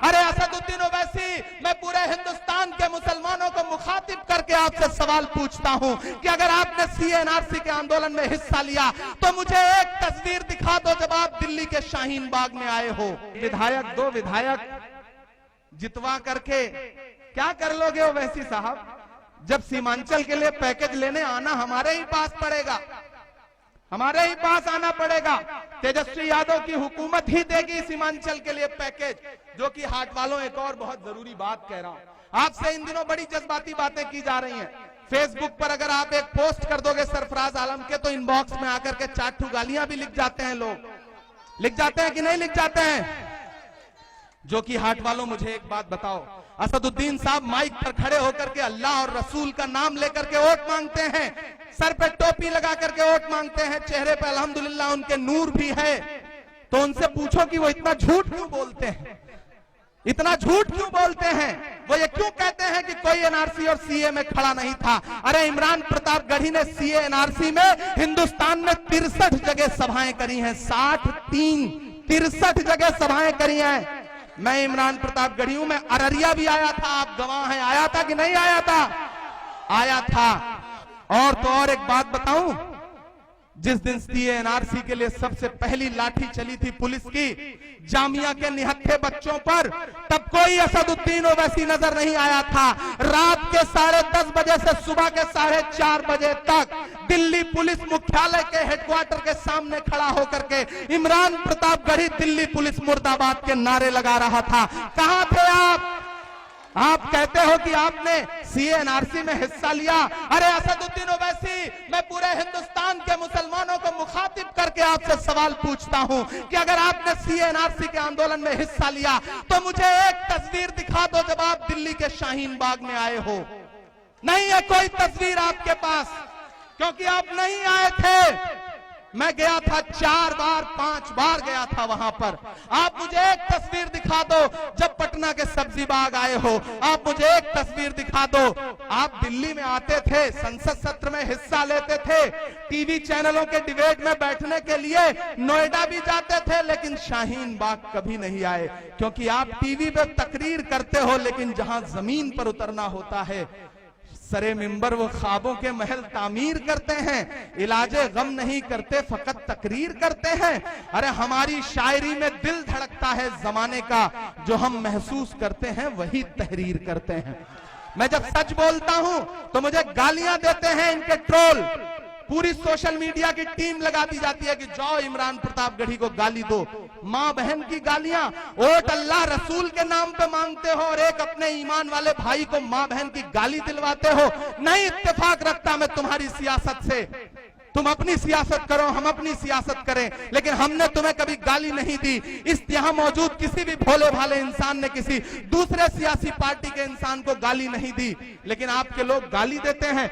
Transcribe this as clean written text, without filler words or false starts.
अरे असदुद्दीन ओवैसी, मैं पूरे हिंदुस्तान के मुसलमानों को मुखातिब करके आपसे सवाल पूछता हूं कि अगर आपने सीएनआरसी के आंदोलन में हिस्सा लिया तो मुझे एक तस्वीर दिखा दो जब आप दिल्ली के शाहीन बाग में आए हो। विधायक, 2 विधायक जितवा करके क्या कर लोगे ओवैसी साहब? जब सीमांचल के लिए पैकेज लेने आना हमारे ही पास पड़ेगा, हमारे ही पास आना पड़ेगा। तेजस्वी यादव की हुकूमत ही देगी सीमांचल के लिए पैकेज, जो कि हाट वालों एक और बहुत जरूरी बात कह रहा हूं आपसे। इन दिनों बड़ी जज्बाती बातें की जा रही हैं। फेसबुक पर अगर आप एक पोस्ट कर दोगे सरफराज आलम के, तो इनबॉक्स में आकर के 4 ठू गालियां भी लिख जाते हैं लोग। लिख जाते हैं कि नहीं लिख जाते हैं? जो कि हाट वालों, मुझे एक बात बताओ, असदुद्दीन साहब माइक पर खड़े होकर के अल्लाह और रसूल का नाम लेकर के वोट मांगते हैं, सर पे टोपी लगा करके वोट मांगते हैं, चेहरे पे अल्हम्दुलिल्लाह उनके नूर भी है, तो उनसे पूछो कि वो इतना झूठ क्यों बोलते हैं, इतना झूठ क्यों बोलते हैं? वो ये क्यों कहते हैं कि कोई एनआरसी और सीए में खड़ा नहीं था? अरे इमरान प्रतापगढ़ी ने सीए एनआरसी में हिंदुस्तान में 63 जगह सभाएं करी हैं, 63 जगह सभाएं करी हैं। मैं इमरान प्रतापगढ़ी हूं, मैं अररिया भी आया था, आप गवाह हैं, आया था कि नहीं आया था? आया था। और तो और एक बात बताऊं, जिस दिन सीएनआरसी के लिए सबसे पहली लाठी चली थी पुलिस की जामिया के निहत्थे बच्चों पर, तब कोई असदुद्दीन ओवैसी नजर नहीं आया था। रात के 10:30 बजे से सुबह के 4:30 बजे तक दिल्ली पुलिस मुख्यालय के हेडक्वार्टर के सामने खड़ा होकर के इमरान प्रतापगढ़ी दिल्ली पुलिस मुर्दाबाद के नारे लगा रहा था। कहां थे आप? आप कहते हो कि आपने सीएनआरसी में हिस्सा लिया। अरे असदुद्दीन ओवैसी, मैं पूरे हिंदुस्तान के मुसलमानों को मुखातिब करके आपसे सवाल पूछता हूं कि अगर आपने सीएनआरसी के आंदोलन में हिस्सा लिया तो मुझे एक तस्वीर दिखा दो जब आप दिल्ली के शाहीन बाग में आए हो। नहीं है कोई तस्वीर आपके पास, क्योंकि आप नहीं आए थे। मैं गया था 4 बार 5 बार गया था वहां पर। आप मुझे एक तस्वीर दिखा दो जब पटना के सब्जी बाग आए हो, आप मुझे एक तस्वीर दिखा दो। आप दिल्ली में आते थे, संसद सत्र में हिस्सा लेते थे, टीवी चैनलों के डिबेट में बैठने के लिए नोएडा भी जाते थे, लेकिन शाहीन बाग कभी नहीं आए, क्योंकि आप टीवी पे तकरीर करते हो, लेकिन जहां जमीन पर उतरना होता है सरे मिंबर वो ख्वाबों के महल तामीर करते हैं, इलाजे गम नहीं करते, फकत तकरीर करते हैं। अरे हमारी शायरी में दिल धड़कता है जमाने का, जो हम महसूस करते हैं वही तहरीर करते हैं। मैं जब सच बोलता हूं तो मुझे गालियां देते हैं इनके ट्रोल, पूरी सोशल मीडिया की टीम लगा दी जाती है कि जाओ इमरान प्रतापगढ़ी को गाली दो। माँ बहन की गालियां, वोट अल्लाह रसूल के नाम पे मांगते हो और एक अपने ईमान वाले भाई को माँ बहन की गाली दिलवाते हो। नहीं इत्तेफाक रखता मैं तुम्हारी सियासत से, तुम अपनी सियासत करो, हम अपनी सियासत करें, लेकिन हमने तुम्हें कभी गाली नहीं दी। इस यहां मौजूद किसी भी भोले भाले इंसान ने किसी दूसरे सियासी पार्टी के इंसान को गाली नहीं दी, लेकिन आपके लोग गाली देते हैं।